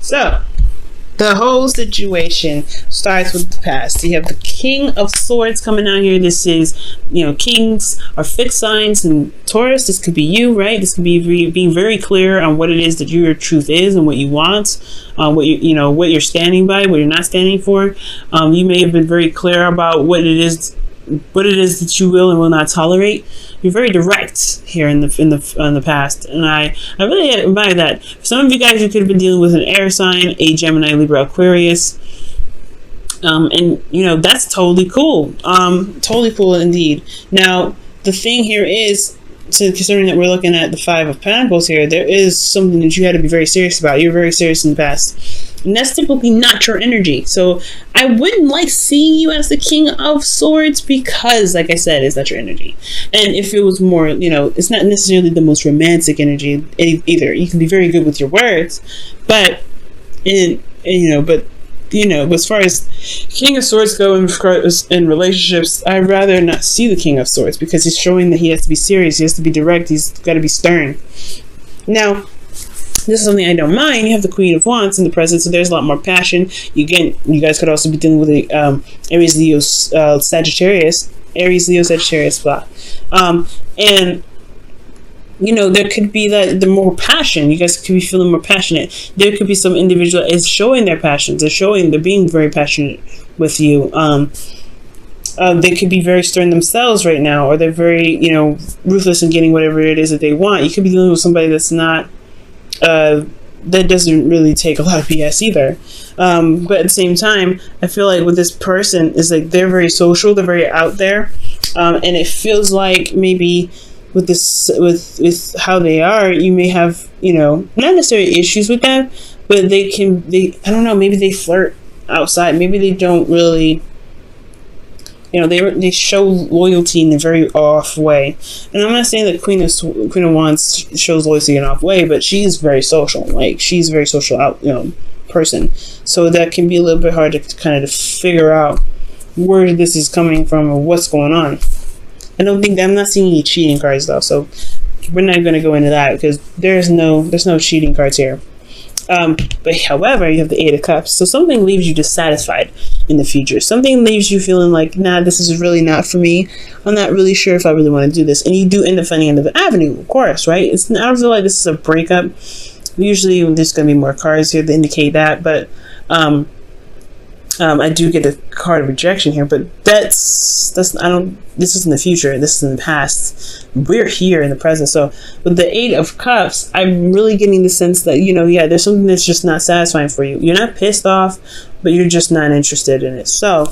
So, the whole situation starts with the past. You have the King of Swords coming out here. This is, kings are fixed signs in Taurus. This could be you, right? This could be being very clear on what it is that your truth is and what you want, what you're standing by, what you're not standing for. You may have been very clear about what it is that you will and will not tolerate. You're very direct here in the past, and I really admire that. For some of you guys, you could have been dealing with an air sign, a Gemini, Libra, Aquarius, and that's totally cool. Totally cool indeed. Now, the thing here is, considering that we're looking at the Five of Pentacles here, there is something that you had to be very serious about. You're very serious in the past. And that's typically not your energy. So I wouldn't like seeing you as the King of Swords because, like I said, it's not your energy. And if it was more, it's not necessarily the most romantic energy either. You can be very good with your words, but as far as King of Swords go in relationships, I'd rather not see the King of Swords because he's showing that he has to be serious, he has to be direct, he's got to be stern. Now, this is something I don't mind. You have the Queen of Wands in the present, so there's a lot more passion. You guys could also be dealing with the Aries, Leo, Sagittarius. Aries, Leo, Sagittarius, blah. And there could be the more passion. You guys could be feeling more passionate. There could be some individual is showing their passions. They're being very passionate with you. They could be very stern themselves right now, or they're very, ruthless in getting whatever it is that they want. You could be dealing with somebody that's not, that doesn't really take a lot of BS either. But at the same time, I feel like with this person is like they're very social, they're very out there, and it feels like maybe with this, with how they are, you may have, not necessarily issues with them, but I don't know, maybe they flirt outside, maybe they don't really, they show loyalty in a very off way. And I'm not saying that Queen of Wands shows loyalty in an off way, but she's very social. Like, she's a very social person. So that can be a little bit hard to kind of figure out where this is coming from or what's going on. I'm not seeing any cheating cards though, so we're not going to go into that because there's no cheating cards here. But however, you have the Eight of Cups, so something leaves you dissatisfied in the future. Something leaves you feeling like, nah, this is really not for me. I'm not really sure if I really want to do this. And you do end up finding another avenue, of course, right? I don't feel like this is a breakup. Usually there's going to be more cards here to indicate that, but I do get a card of rejection here, but this is in the future, this is in the past. We're here in the present. So with the Eight of Cups, I'm really getting the sense that, there's something that's just not satisfying for you. You're not pissed off, but you're just not interested in it. So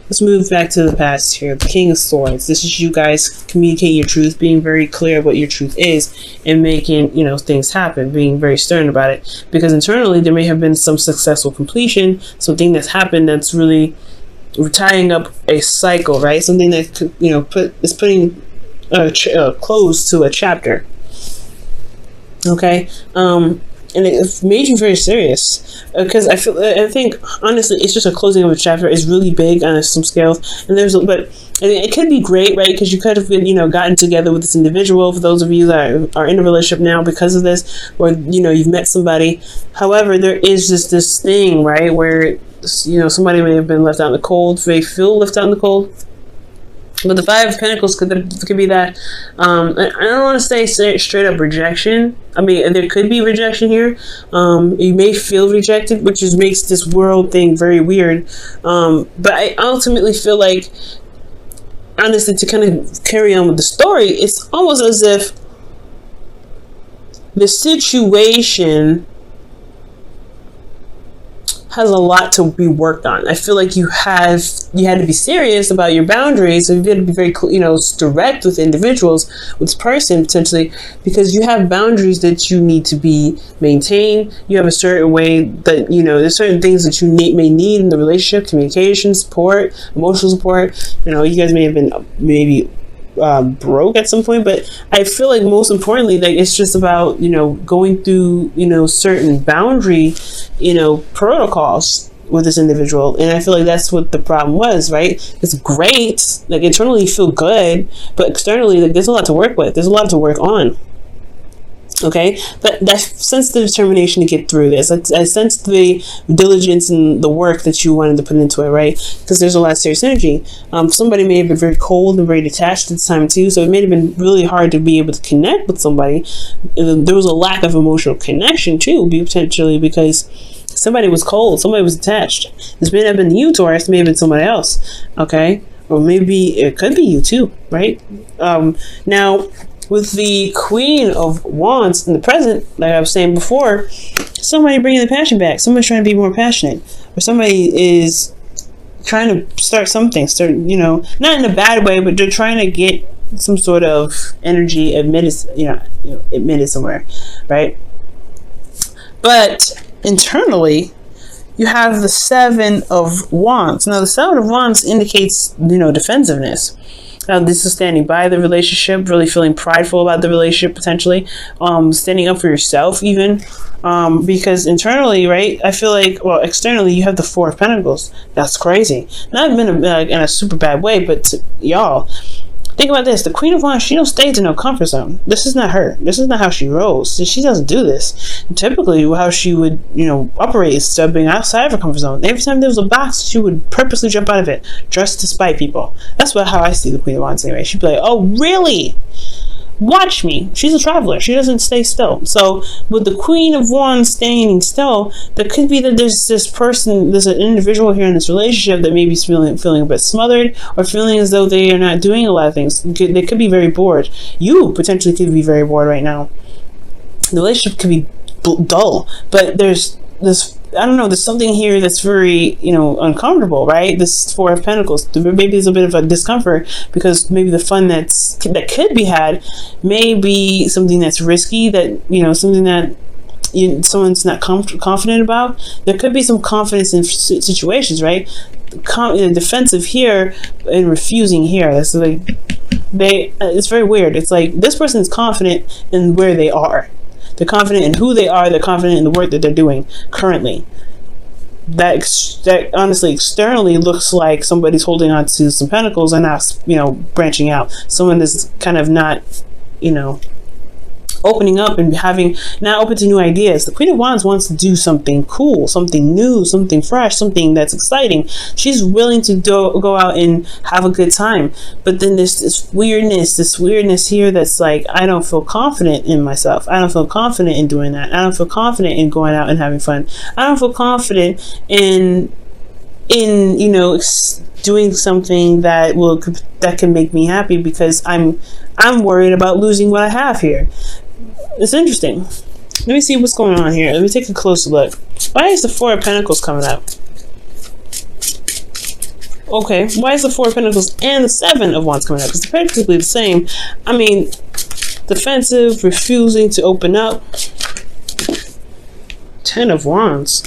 let's move back to the past here. The King of Swords. This is you guys communicating your truth, being very clear what your truth is, and making, things happen, being very stern about it. Because internally, there may have been some successful completion, something that's happened that's really tying up a cycle, right? Something that, is putting a close to a chapter. Okay? And it made you very serious because I think honestly it's just a closing of a chapter. It's really big on some scales, and but it could be great, right? Because you could have been gotten together with this individual. For those of you that are in a relationship now because of this, or you've met somebody. However, there is just this thing, right, where somebody may have been left out in the cold. They feel left out in the cold. But the Five of Pentacles could be that. I don't want to say straight up rejection. I mean, there could be rejection here. You may feel rejected, which just makes this world thing very weird. But I ultimately feel like, honestly, to kind of carry on with the story, it's almost as if the situation has a lot to be worked on. I feel like you had to be serious about your boundaries, and you had to be very, direct with individuals, with this person potentially, because you have boundaries that you need to be maintained. You have a certain way that there's certain things that you may need in the relationship: communication, support, emotional support. You guys may have been broke at some point, but I feel like most importantly, like, it's just about going through certain boundary protocols with this individual. And I feel like that's what the problem was, right? It's great, like, internally you feel good, but externally, like, there's a lot to work with, there's a lot to work on. Okay, but I sense the determination to get through this. I sense the diligence and the work that you wanted to put into it, right? Because there's a lot of serious energy. Somebody may have been very cold and very detached at the time too, so it may have been really hard to be able to connect with somebody. There was a lack of emotional connection too, potentially because somebody was cold, somebody was attached. This may not have been you, Taurus. It may have been somebody else. Okay, or maybe it could be you too, right? Now, with the Queen of Wands in the present, like I was saying before, somebody bringing the passion back. Somebody's trying to be more passionate, or somebody is trying to start something. Not in a bad way, but they're trying to get some sort of energy admitted somewhere, right? But internally, you have the Seven of Wands. Now, the Seven of Wands indicates, defensiveness. This is standing by the relationship, really feeling prideful about the relationship, potentially, standing up for yourself even, because internally, right, I feel like, well, externally, you have the Four of Pentacles. That's crazy. Not in a super bad way, but y'all, think about this. The Queen of Wands, she don't stay in no comfort zone. This is not her. This is not how she rolls. She doesn't do this. And typically, how she would, operate is stepping outside of her comfort zone. Every time there was a box, she would purposely jump out of it, just to spite people. That's how I see the Queen of Wands anyway. She'd be like, oh, really? Watch me. She's a traveler. She doesn't stay still. So with the Queen of Wands staying still, there could be that there's this person, there's an individual here in this relationship that maybe is feeling a bit smothered, or feeling as though they are not doing a lot of things. They could be very bored. You potentially could be very bored right now. The relationship could be dull, but there's this, I don't know, there's something here that's very, uncomfortable, right? This Four of Pentacles. Maybe there's a bit of a discomfort because maybe the fun that could be had may be something that's risky, that, something that someone's not confident about. There could be some confidence in situations, right? Defensive here and refusing here. That's like, it's very weird. It's like this person is confident in where they are. They're confident in who they are. They're confident in the work that they're doing currently. That honestly, externally looks like somebody's holding on to some pentacles and not, branching out. Someone that's kind of not, opening up and not open to new ideas. The Queen of Wands wants to do something cool, something new, something fresh, something that's exciting. She's willing to go out and have a good time. But then there's this weirdness here that's like, I don't feel confident in myself. I don't feel confident in doing that. I don't feel confident in going out and having fun. I don't feel confident in doing something that can make me happy, because I'm worried about losing what I have here. It's interesting. Let me see what's going on here. Let me take a closer look. Why is the Four of Pentacles coming up? Okay, why is the Four of Pentacles and the Seven of Wands coming up? Because they're practically the same. I mean, defensive, refusing to open up. Ten of Wands.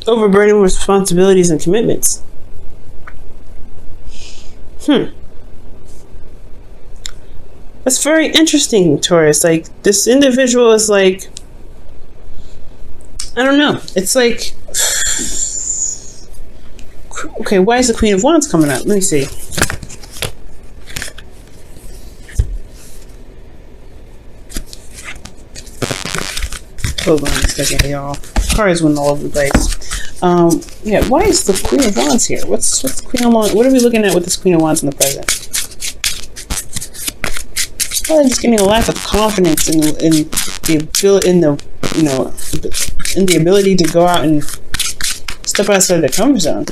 Overburdened with responsibilities and commitments. That's very interesting, Taurus. Like, this individual is like, I don't know. It's like, okay, why is the Queen of Wands coming up? Let me see. Hold on a second, y'all. Cards went all over the place. Yeah, why is the Queen of Wands here? What's the Queen of Wands? What are we looking at with this Queen of Wands in the present? Probably just getting a lack of confidence in the ability to go out and step outside their comfort zone.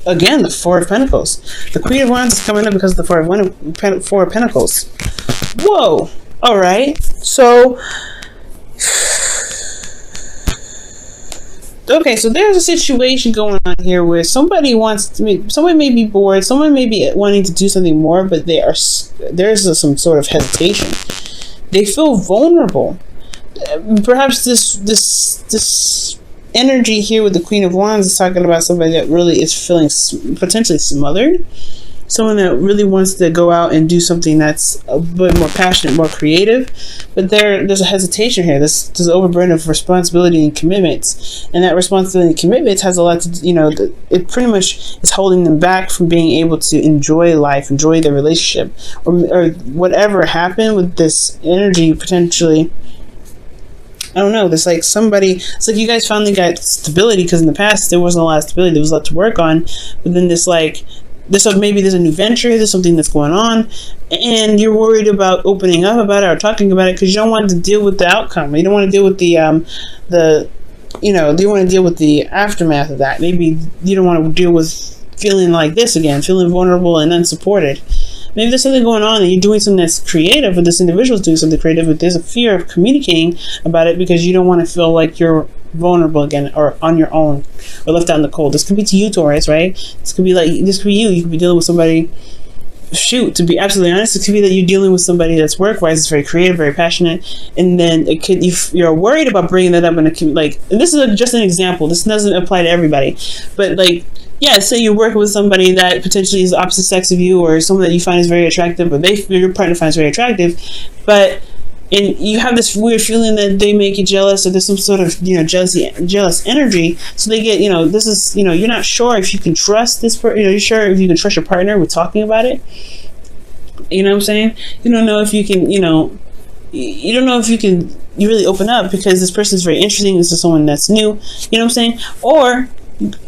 Again, the Four of Pentacles. The Queen of Wands is coming up because of the Four of Pentacles. Whoa! All right. So, okay, so there's a situation going on here where somebody may be bored, someone may be wanting to do something more, but there's some sort of hesitation. They feel vulnerable. Perhaps this energy here with the Queen of Wands is talking about somebody that really is feeling potentially smothered. someone that really wants to go out and do something that's a bit more passionate, more creative, but there's a hesitation here. There's an overburden of responsibility and commitments, and that responsibility and commitments has a lot to, it pretty much is holding them back from being able to enjoy life, enjoy their relationship, or whatever happened with this energy potentially. I don't know. There's like it's like you guys finally got stability, because in the past there wasn't a lot of stability. There was a lot to work on, but then maybe there's a new venture, there's something that's going on, and you're worried about opening up about it or talking about it because you don't want to deal with the outcome. You don't want to deal with you want to deal with the aftermath of that. Maybe you don't want to deal with feeling like this again, feeling vulnerable and unsupported. Maybe there's something going on and you're doing something that's creative, or this individual's doing something creative, but there's a fear of communicating about it because you don't want to feel like you're vulnerable again, or on your own, or left out in the cold. This could be to you, Taurus, right? This could be you. You could be dealing with somebody. To be absolutely honest, it could be that you're dealing with somebody that's work-wise, is very creative, very passionate, and then you're worried about bringing that up in and this is just an example. This doesn't apply to everybody, but say you're working with somebody that potentially is the opposite sex of you, or someone that you find is very attractive, or your partner finds very attractive, and you have this weird feeling that they make you jealous, or there's some sort of jealous energy. So they get this is you're not sure if you can trust this person. You're sure if you can trust your partner with talking about it. You know what I'm saying? You don't know if you can. You don't know if you can. You really open up because this person is very interesting. This is someone that's new. You know what I'm saying? Or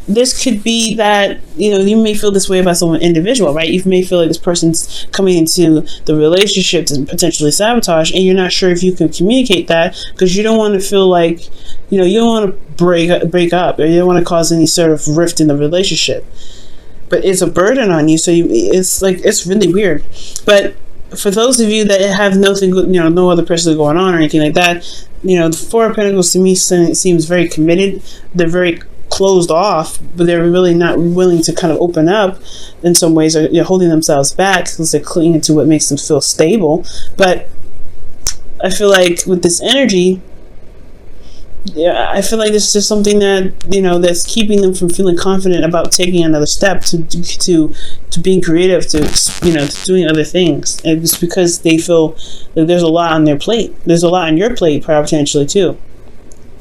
this could be that you may feel this way about someone individual, right? You may feel like this person's coming into the relationship to potentially sabotage, and you're not sure if you can communicate that because you don't want to feel like you don't want to break up, or you don't want to cause any sort of rift in the relationship. But it's a burden on you, so it's really weird. But for those of you that have nothing, no other person going on or anything like that, the Four of Pentacles to me seems very committed. They're very closed off, but they're really not willing to kind of open up in some ways, or holding themselves back because they're clinging to what makes them feel stable. But I feel like with this energy, I feel like this is just something that that's keeping them from feeling confident about taking another step to being creative, to doing other things. And it's because they feel like there's a lot on their plate. There's a lot on your plate potentially too.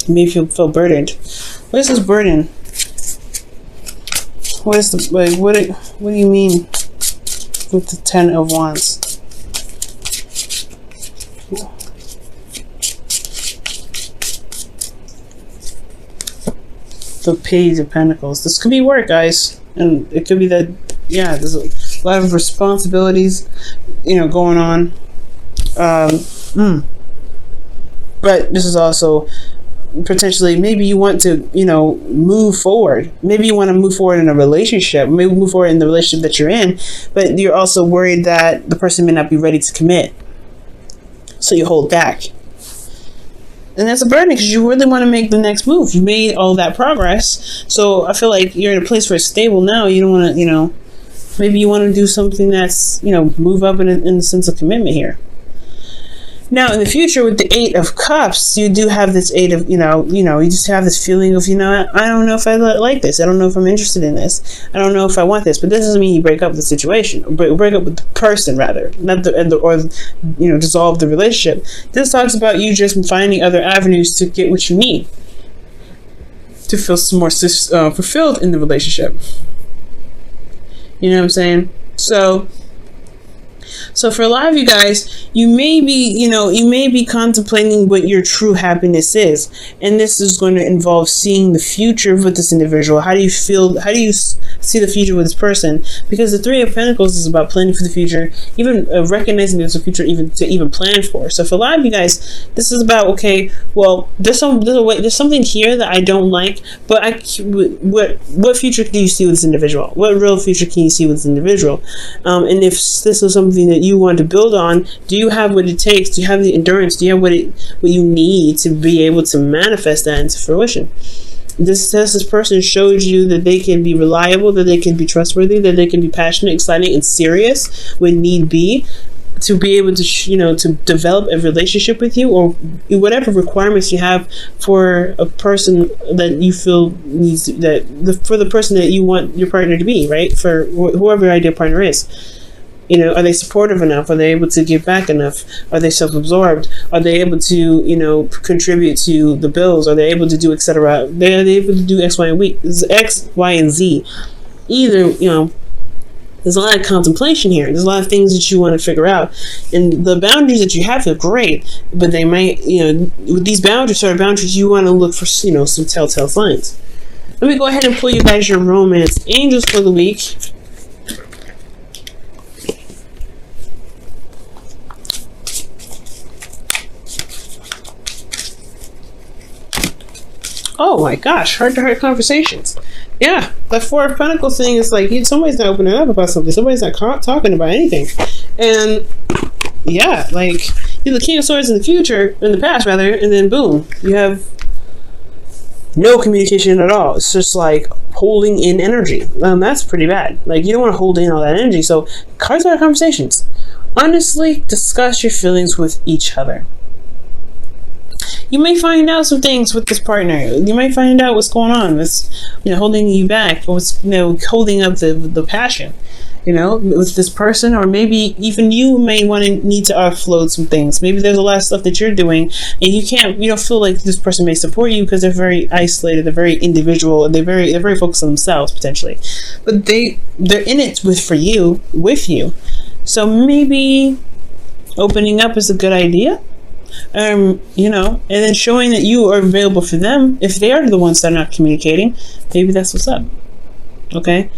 You may feel burdened. What is this burden? What is what do you mean with the Ten of Wands? The Page of Pentacles. This could be work, guys, and it could be that there's a lot of responsibilities going on. But this is also potentially, maybe you want to move forward. Maybe you want to move forward in a relationship, maybe move forward in the relationship that you're in, but you're also worried that the person may not be ready to commit, so you hold back. And that's a burden because you really want to make the next move. You made all that progress, so I feel like you're in a place where it's stable now. You don't want to maybe you want to do something that's move up in the sense of commitment here. Now, in the future, with the Eight of Cups, you do have this you just have this feeling of, I don't know if I like this. I don't know if I'm interested in this. I don't know if I want this. But this doesn't mean you break up with the situation, or break up with the person, rather, not dissolve the relationship. This talks about you just finding other avenues to get what you need, to feel some more fulfilled in the relationship. You know what I'm saying? So for a lot of you guys, you may be contemplating what your true happiness is. And this is going to involve seeing the future with this individual. How do you feel? How do you see the future with this person? Because the Three of Pentacles is about planning for the future, even recognizing there's a future even plan for. So for a lot of you guys, this is about, okay, well, there's something here that I don't like, but what future do you see with this individual? What real future can you see with this individual? And if this is something that you want to build on, do you have what it takes? Do you have the endurance? Do you have what you need to be able to manifest that into fruition? This person shows you that they can be reliable, that they can be trustworthy, that they can be passionate, exciting, and serious when need be. to be able to to develop a relationship with you, or whatever requirements you have for a person that you feel needs for the person that you want your partner to be, right? For whoever your ideal partner is. Are they supportive enough? Are they able to give back enough? Are they self-absorbed? Are they able to, contribute to the bills? Are they able to do etc.? Are they able to do X, Y, and Z? Either, there's a lot of contemplation here. There's a lot of things that you want to figure out. And the boundaries that you have are great, but they might, with these boundaries, you want to look for, some telltale signs. Let me go ahead and pull you guys your romance angels for the week. Oh my gosh, heart-to-heart conversations. Yeah, the Four of Pentacles thing is like somebody's not opening up about something. Somebody's not talking about anything. And yeah, like you're the King of Swords in the past rather, and then boom, you have no communication at all. It's just like holding in energy. That's pretty bad. Like you don't want to hold in all that energy. So heart-to-heart conversations. Honestly, discuss your feelings with each other. You may find out some things with this partner. You might find out what's going on. What's holding you back, or what's holding up the passion. With this person, or maybe even you may need to offload some things. Maybe there's a lot of stuff that you're doing, and you can't. Feel like this person may support you because they're very isolated. They're very individual, and they're very focused on themselves potentially. But they're in it with you. So maybe opening up is a good idea. And then showing that you are available for them if they are the ones that are not communicating. Maybe that's what's up. Okay,